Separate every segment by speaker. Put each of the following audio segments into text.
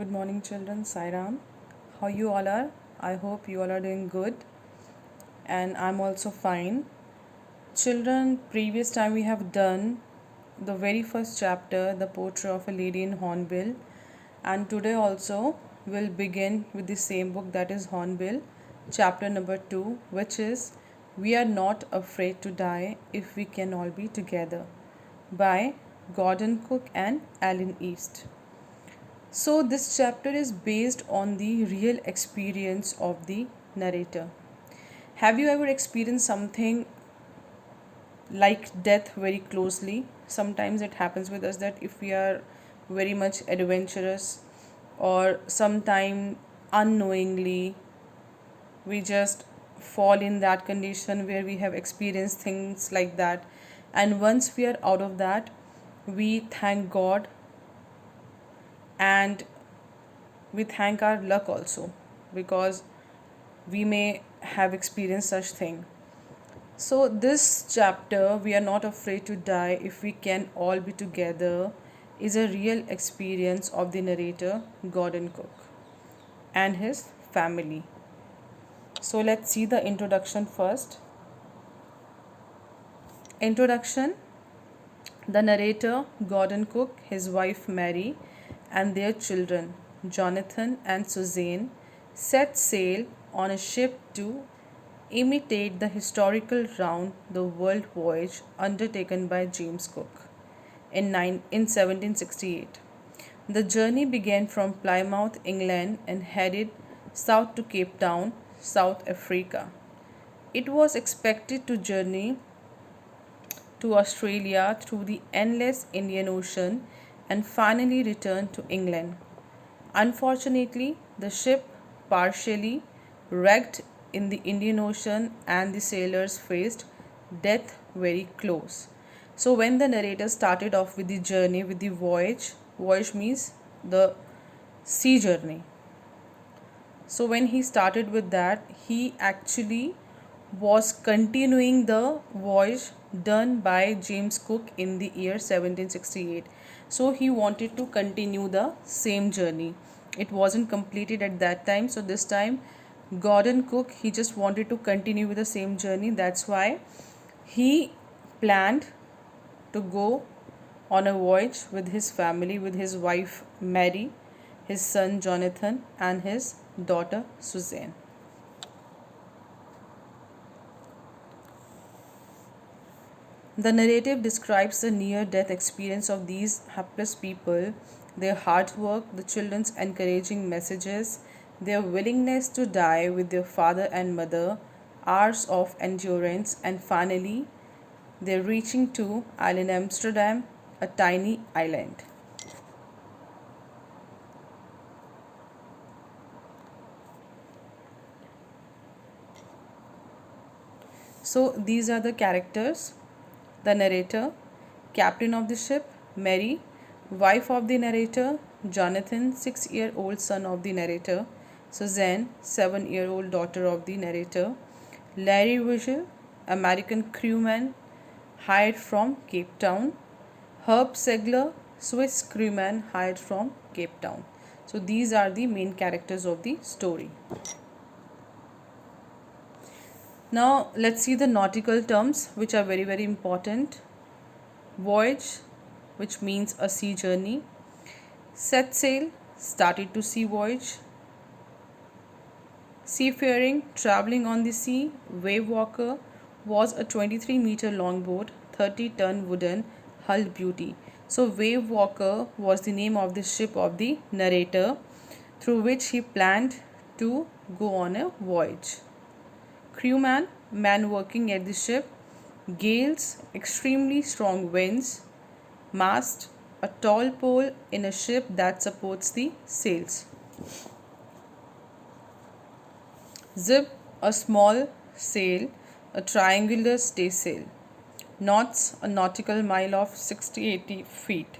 Speaker 1: Good morning, children. Sairam. How you all are? I hope you all are doing good. And I'm also fine. Children, previous time we have done the very first chapter, The Portrait of a Lady in Hornbill. And today also we'll begin with the same book, that is Hornbill, chapter number 2, which is We Are Not Afraid to Die If We Can All Be Together by Gordon Cook and Alan East. So, this chapter is based on the real experience of the narrator. Have you ever experienced something like death very closely? Sometimes it happens with us that if we are very much adventurous, or sometime unknowingly we just fall in that condition where we have experienced things like that, and once we are out of that, we thank God and we thank our luck also, because we may have experienced such thing. So this chapter, We Are Not Afraid to Die If We Can All Be Together, is a real experience of the narrator Gordon Cook and his family. So let's see the introduction first. Introduction. The narrator Gordon Cook, his wife Mary, and their children Jonathan and Suzanne set sail on a ship to imitate the historical round the world voyage undertaken by James Cook in 1768. The journey began from Plymouth, England, and headed south to Cape Town, South Africa. It was expected to journey to Australia through the endless Indian Ocean and finally return to England. Unfortunately, the ship partially wrecked in the Indian Ocean and the sailors faced death very close. So, when the narrator started off with the journey, with the voyage means the sea journey. So, when he started with that, he actually was continuing the voyage done by James Cook in the year 1768. So he wanted to continue the same journey. It wasn't completed at that time, so this time Gordon Cook, he just wanted to continue with the same journey. That's why he planned to go on a voyage with his family, with his wife Mary, his son Jonathan, and his daughter Suzanne. The narrative describes the near death experience of these hapless people, their hard work, the children's encouraging messages, their willingness to die with their father and mother, hours of endurance, and finally, their reaching to Island Amsterdam, a tiny island. So, these are the characters: the narrator, captain of the ship, Mary, wife of the narrator, Jonathan, 6-year-old son of the narrator, Suzanne, 7-year-old daughter of the narrator, Larry Vigil, American crewman hired from Cape Town, Herb Segler, Swiss crewman hired from Cape Town. So these are the main characters of the story. Now let's see the nautical terms, which are very important. Voyage, which means a sea journey. Set sail, started to sea voyage. Seafaring, traveling on the sea. Wave walker was a 23-meter long boat, 30-ton wooden hull beauty. So Wave Walker was the name of the ship of the narrator, through which he planned to go on a voyage. Crewman, man working at the ship. Gales, extremely strong winds. Mast, a tall pole in a ship that supports the sails. Zip, a small sail, a triangular staysail. Knots, a nautical mile of 60-80 feet.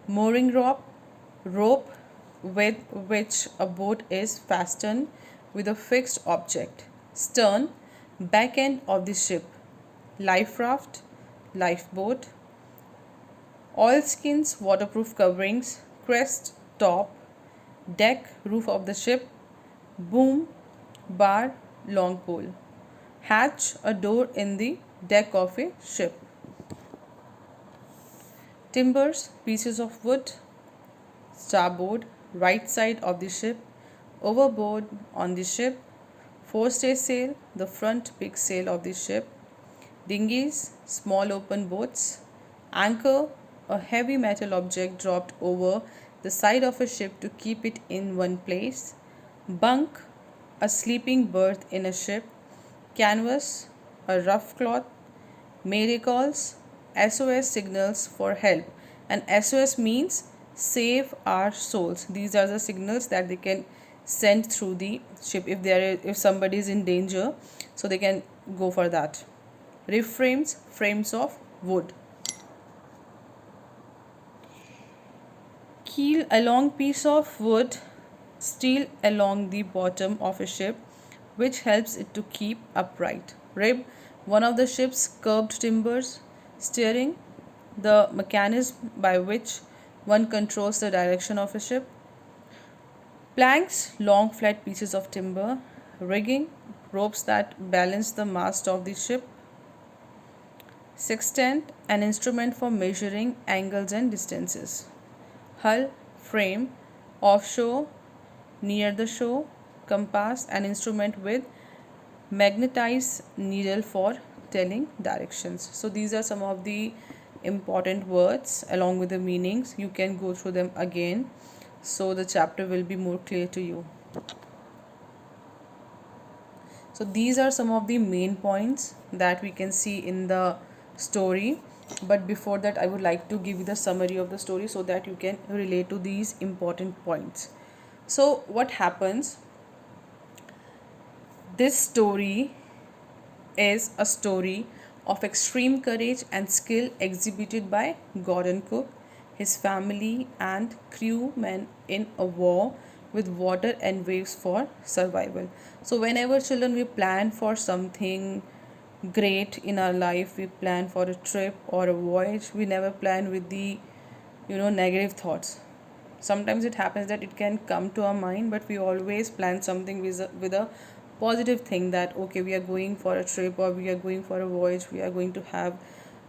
Speaker 1: Mooring rope with which a boat is fastened with a fixed object. Stern, back end of the ship. Life raft, lifeboat. Oilskins, waterproof coverings. Crest, top. Deck, roof of the ship. Boom, bar, long pole. Hatch, a door in the deck of a ship. Timbers, pieces of wood. Starboard, right side of the ship. Overboard on the ship. Forestay the front big sail of the ship. Dinghies, small open boats. Anchor, a heavy metal object dropped over the side of a ship to keep it in one place. Bunk, a sleeping berth in a ship. Canvas, a rough cloth. Mayday calls, SOS signals for help. And SOS means save our souls. These are the signals that they can send through the ship if somebody is in danger, so they can go for that. Reef frames, frames of wood. Keel, a long piece of wood steel along the bottom of a ship, which helps it to keep upright. Rib, one of the ship's curved timbers. Steering, the mechanism by which one controls the direction of a ship. Planks, long flat pieces of timber. Rigging, ropes that balance the mast of the ship. Sextant, an instrument for measuring angles and distances. Hull, frame, offshore, near the shore. Compass, an instrument with magnetized needle for telling directions. So these are some of the important words along with the meanings. You can go through them again, so the chapter will be more clear to you. So these are some of the main points that we can see in the story, but before that I would like to give you the summary of the story so that you can relate to these important points. So what happens, this story is a story of extreme courage and skill exhibited by Gordon Cook, his family, and crewmen in a war with water and waves for survival. So, whenever children we plan for something great in our life, we plan for a trip or a voyage, we never plan with the negative thoughts. Sometimes it happens that it can come to our mind, but we always plan something with a positive thing, that okay, we are going for a trip or we are going for a voyage, we are going to have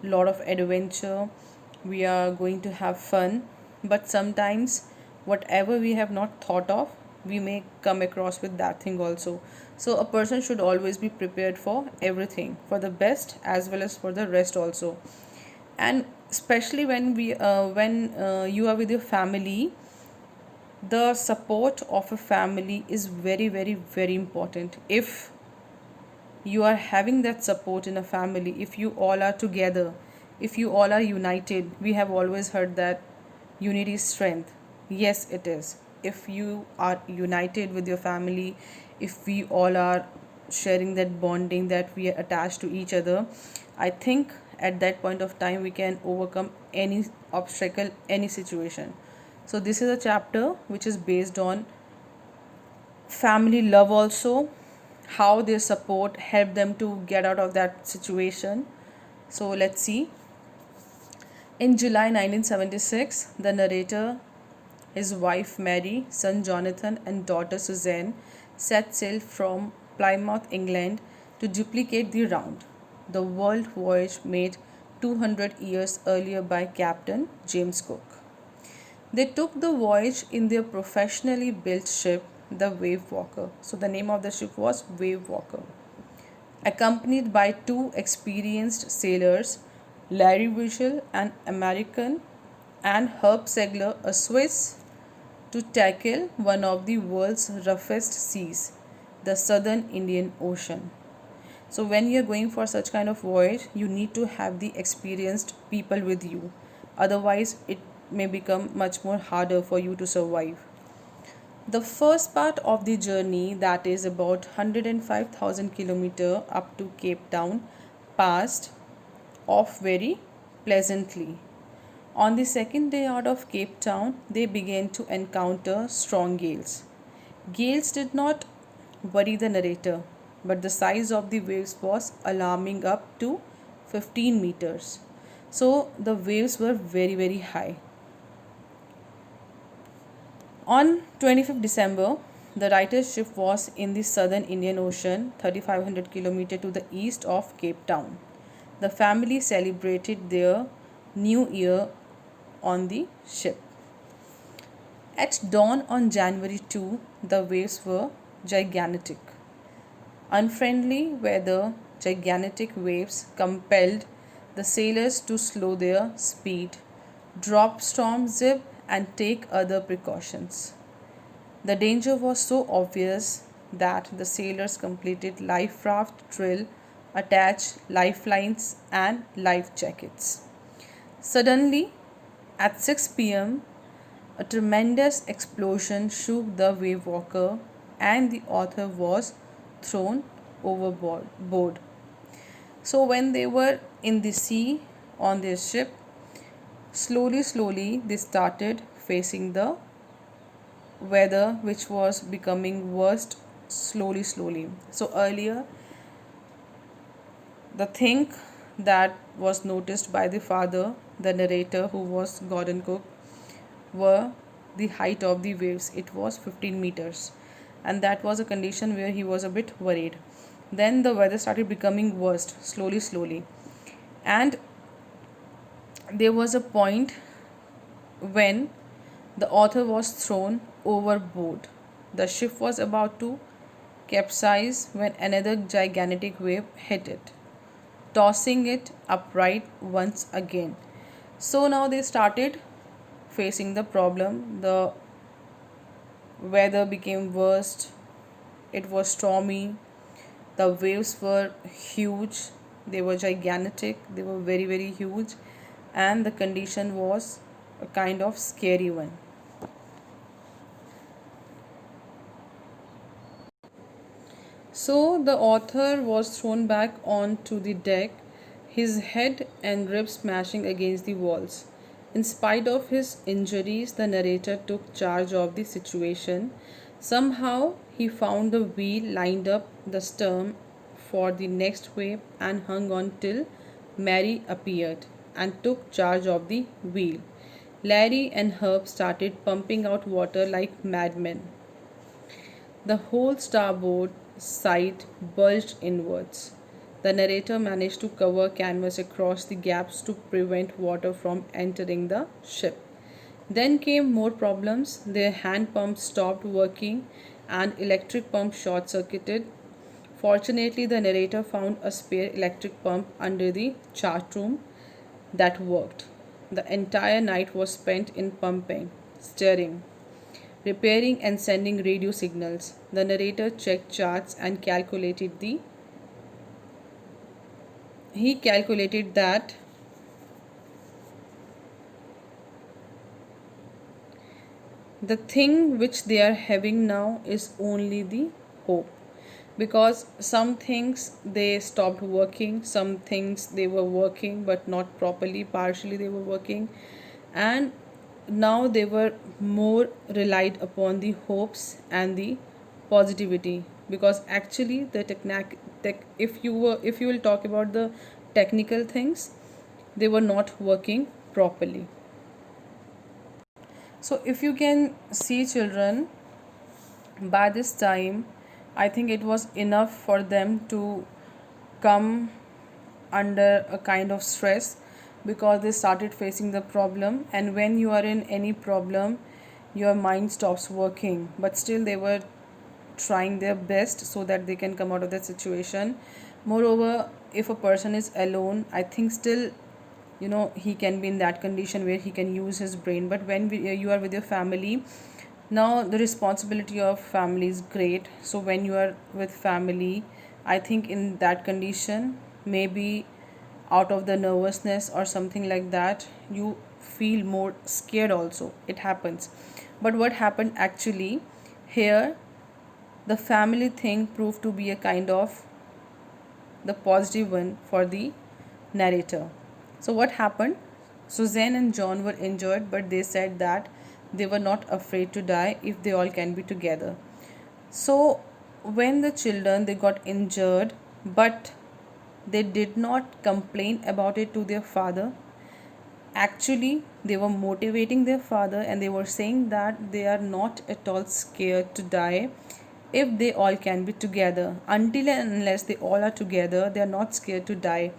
Speaker 1: a lot of adventure, we are going to have fun. But sometimes whatever we have not thought of, we may come across with that thing also. So a person should always be prepared for everything, for the best as well as for the rest also. And especially when you are with your family, the support of a family is very very very important. If you are having that support in a family, if you all are together, if you all are united, we have always heard that unity is strength. Yes, it is. If you are united with your family, if we all are sharing that bonding, that we are attached to each other, I think at that point of time we can overcome any obstacle, any situation. So this is a chapter which is based on family love also, how their support helped them to get out of that situation. So let's see. In July 1976, the narrator, his wife Mary, son Jonathan, and daughter Suzanne set sail from Plymouth, England to duplicate the round the world voyage made 200 years earlier by Captain James Cook. They took the voyage in their professionally built ship, the Wave Walker. So, the name of the ship was Wave Walker. Accompanied by two experienced sailors, Larry Vigil, an American, and Herb Segler, a Swiss, to tackle one of the world's roughest seas, the Southern Indian Ocean. So, when you're going for such kind of voyage, you need to have the experienced people with you. Otherwise, it may become much more harder for you to survive. The first part of the journey, that is about 105,000 kilometers up to Cape Town, passed off very pleasantly. On the second day out of Cape Town, they began to encounter strong gales. Gales did not worry the narrator, but the size of the waves was alarming, up to 15 meters. So the waves were very very high. On 25th December, the writer's ship was in the southern Indian Ocean, 3,500 km to the east of Cape Town. The family celebrated their new year on the ship. At dawn on January 2, the waves were gigantic. Unfriendly weather, gigantic waves compelled the sailors to slow their speed, drop storm zip, and take other precautions. The danger was so obvious that the sailors completed life raft drill, attached lifelines, and life jackets. Suddenly, at 6 p.m., a tremendous explosion shook the wave walker and the author was thrown overboard. So, when they were in the sea on their ship, slowly they started facing the weather which was becoming worst slowly. So, earlier, the thing that was noticed by the father, the narrator who was Gordon Cook, were the height of the waves. It was 15 meters, and that was a condition where he was a bit worried. Then the weather started becoming worst slowly, and there was a point when the author was thrown overboard. The ship was about to capsize when another gigantic wave hit it, tossing it upright once again. So now they started facing the problem. The weather became worst, it was stormy, the waves were huge, they were gigantic, they were very huge, and the condition was a kind of scary one. So the author was thrown back onto the deck, his head and ribs smashing against the walls. In spite of his injuries, the narrator took charge of the situation. Somehow, he found the wheel, lined up the stern for the next wave, and hung on till Mary appeared and took charge of the wheel. Larry and Herb started pumping out water like madmen. The whole starboard side bulged inwards. The narrator managed to cover canvas across the gaps to prevent water from entering the ship. Then came more problems. Their hand pumps stopped working and electric pump short circuited. Fortunately, the narrator found a spare electric pump under the chart room that worked. The entire night was spent in pumping, steering, repairing, and sending radio signals. The narrator checked charts and calculated that the thing which they are having now is only the hope, because some things they stopped working, some things they were working but not properly, partially they were working, and now they were more relied upon the hopes and the positivity, because actually the if you will talk about the technical things, they were not working properly. So if you can see, children, by this time I think it was enough for them to come under a kind of stress, because they started facing the problem, and when you are in any problem your mind stops working, but still they were trying their best so that they can come out of that situation. Moreover, if a person is alone, I think still, he can be in that condition where he can use his brain, but when you are with your family, now the responsibility of family is great. So when you are with family, I think in that condition, maybe out of the nervousness or something like that, you feel more scared also, it happens. But what happened actually here, the family thing proved to be a kind of the positive one for the narrator. So what happened? Suzanne and John were injured, but they said that they were not afraid to die if they all can be together. So when the children, they got injured, but they did not complain about it to their father, Actually, they were motivating their father and they were saying that they are not at all scared to die if they all can be together. Until and unless they all are together, they are not scared to die.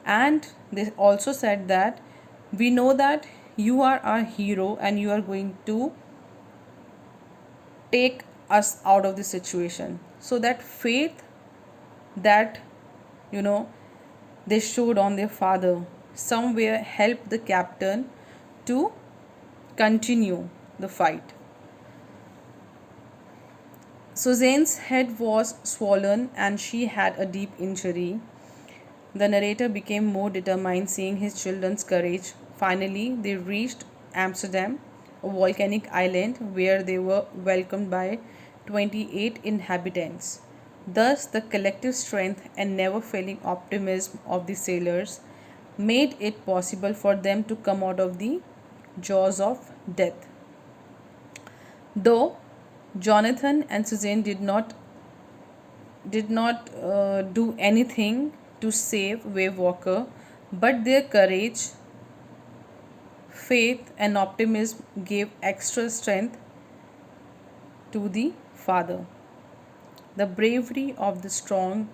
Speaker 1: And they also said that we know that you are our hero and you are going to take us out of this situation. So that faith that, you know, they showed on their father somewhere helped the captain to continue the fight. Suzanne's head was swollen and she had a deep injury. The narrator became more determined seeing his children's courage. Finally, they reached Amsterdam, a volcanic island where they were welcomed by 28 inhabitants. Thus, the collective strength and never failing optimism of the sailors made it possible for them to come out of the jaws of death. Though Jonathan and Suzanne did not do anything to save Wave Walker, but their courage, faith, and optimism gave extra strength to the father. The bravery of the strong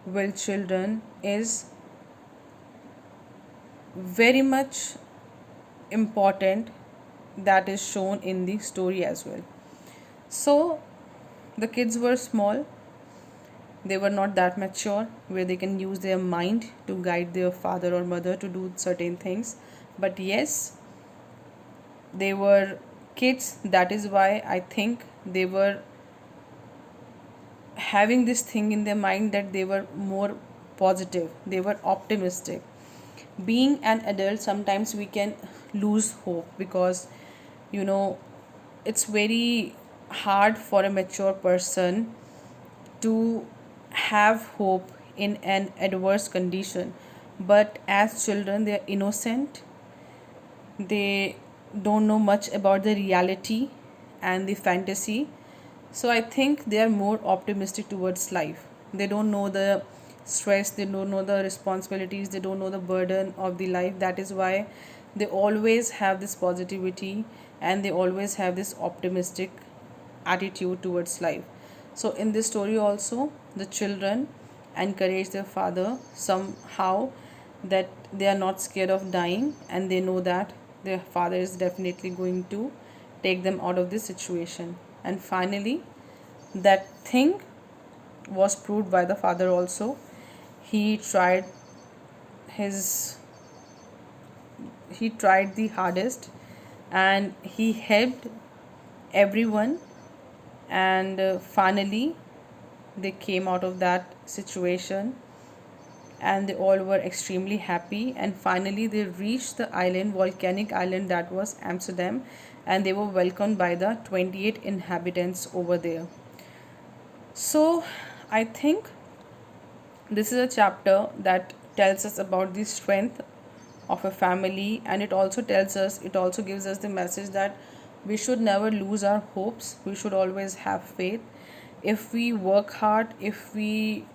Speaker 1: willed children is very much important, that is shown in the story as well. So, the kids were small, they were not that mature where they can use their mind to guide their father or mother to do certain things. But yes, they were kids, that is why I think they were having this thing in their mind that they were more positive, they were optimistic. Being an adult, sometimes we can lose hope because, you know, it's very hard for a mature person to have hope in an adverse condition. But as children, they are innocent, they don't know much about the reality and the fantasy. So I think they are more optimistic towards life. They don't know the stress, they don't know the responsibilities, they don't know the burden of the life. That is why they always have this positivity and they always have this optimistic attitude towards life. So in this story also, the children encourage their father somehow that they are not scared of dying and they know that their father is definitely going to take them out of this situation. And finally, that thing was proved by the father also. He tried his he tried the hardest and he helped everyone, and finally they came out of that situation and they all were extremely happy. And finally they reached the island, volcanic island, that was Amsterdam, and they were welcomed by the 28 inhabitants over there. So I think this is a chapter that tells us about the strength of a family, and it also gives us the message that we should never lose our hopes, we should always have faith. If we work hard, if we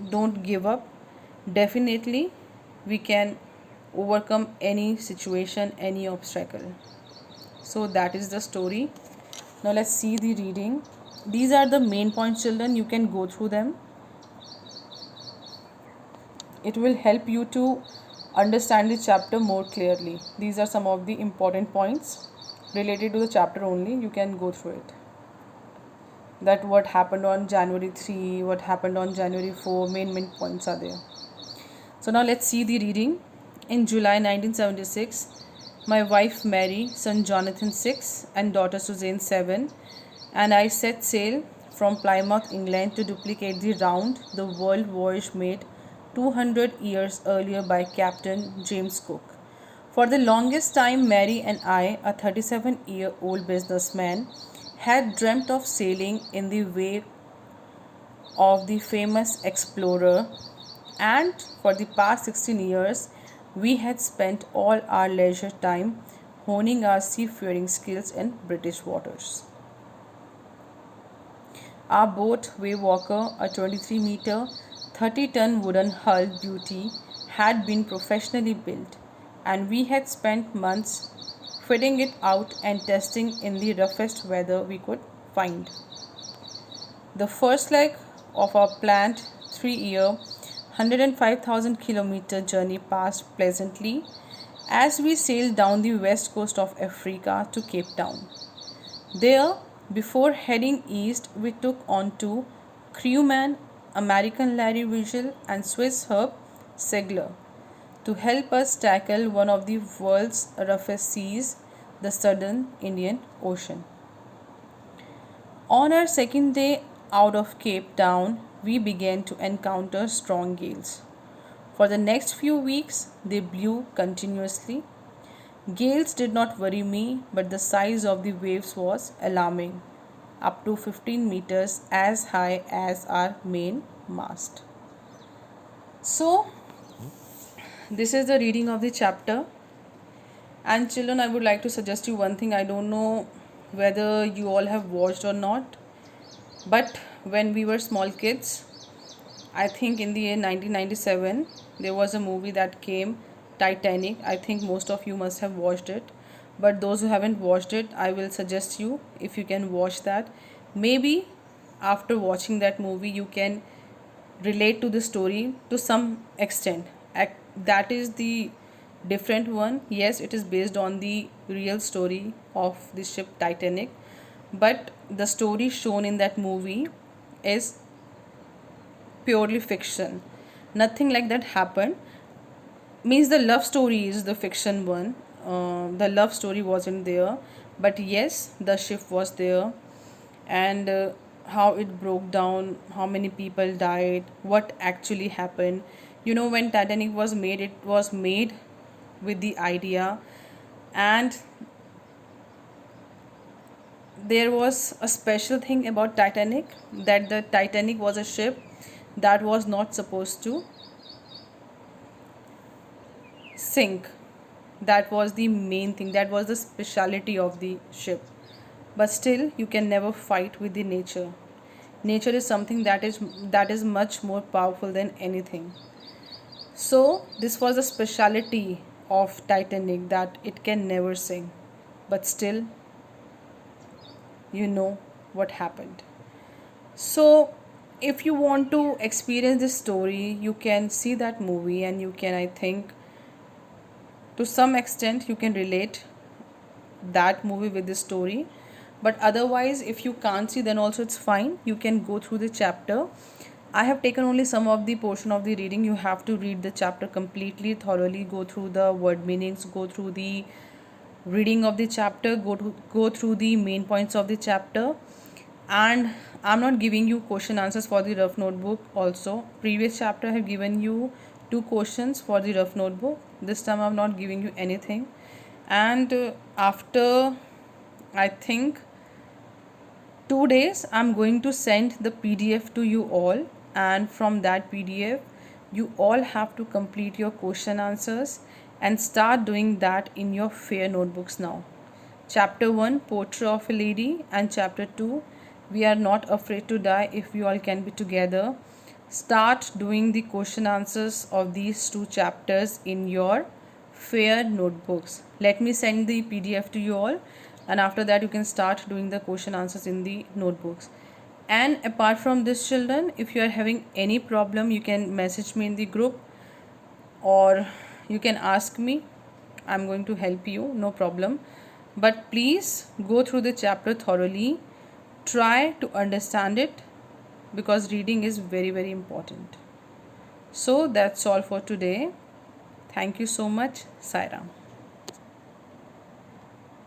Speaker 1: don't give up, definitely we can overcome any situation, any obstacle. So that is the story. Now let's see the reading. These are the main points, children. You can go through them. It will help you to understand the chapter more clearly. These are some of the important points related to the chapter only. You can go through it. That what happened on January 3, what happened on January 4, main points are there. So now let's see the reading. In July 1976, my wife Mary, son Jonathan 6 and daughter Suzanne 7, and I set sail from Plymouth, England to duplicate the round the world voyage made 200 years earlier by Captain James Cook. For the longest time, Mary and I, a 37-year-old businessman, had dreamt of sailing in the wake of the famous explorer, and for the past 16 years, we had spent all our leisure time honing our seafaring skills in British waters. Our boat, Wave Walker, a 23-meter, 30-ton wooden hull beauty, had been professionally built. and we had spent months fitting it out and testing in the roughest weather we could find. The first leg of our planned 3-year, 105,000-kilometer journey passed pleasantly as we sailed down the west coast of Africa to Cape Town. There, before heading east, we took on to crewman American Larry Vigil and Swiss Herb Segler to help us tackle one of the world's roughest seas, the Southern Indian Ocean. On our second day out of Cape Town, we began to encounter strong gales. For the next few weeks, they blew continuously. Gales did not worry me, but the size of the waves was alarming, up to 15 meters as high as our main mast. So, this is the reading of the chapter. And children, I would like to suggest you one thing. I don't know whether you all have watched or not, but when we were small kids, I think in the year 1997, there was a movie that came, Titanic. I think most of you must have watched it. But those who haven't watched it, I will suggest you if you can watch that. Maybe after watching that movie, you can relate to the story to some extent. That is the different one. Yes, it is based on the real story of the ship Titanic, but the story shown in that movie is purely fiction. Nothing like that happened. Means the love story is the fiction one. The love story wasn't there, but yes, the ship was there, and how it broke down, how many people died, what actually happened. When Titanic was made, it was made with the idea, and there was a special thing about Titanic, that the Titanic was a ship that was not supposed to sink. That was the main thing, that was the speciality of the ship. But still, you can never fight with the nature. Nature is something that is much more powerful than anything. So this was the speciality of Titanic, that it can never sink. But still, you know what happened. So if you want to experience this story, you can see that movie, and you can, I think, to some extent you can relate that movie with this story. But otherwise, if you can't see, then also it's fine. You can go through the chapter. I have taken only some of the portion of the reading. You have to read the chapter completely, thoroughly, go through the word meanings, go through the reading of the chapter, go through the main points of the chapter. And I'm not giving you question answers for the rough notebook. Also, previous chapter I have given you 2 questions for the rough notebook. This time I'm not giving you anything. And after, I think, 2 days, I'm going to send the PDF to you all, and from that PDF you all have to complete your question answers and start doing that in your fair notebooks now. Chapter 1, Portrait of a Lady, and Chapter 2, We Are Not Afraid to Die If We All Can Be Together. Start doing the question answers of these 2 chapters in your fair notebooks. Let me send the PDF to you all, and after that you can start doing the question answers in the notebooks. And apart from this, children, if you are having any problem, you can message me in the group, or you can ask me. I'm going to help you, no problem. But please go through the chapter thoroughly. Try to understand it, because reading is very, very important. So that's all for today. Thank you so much. Sai Ram.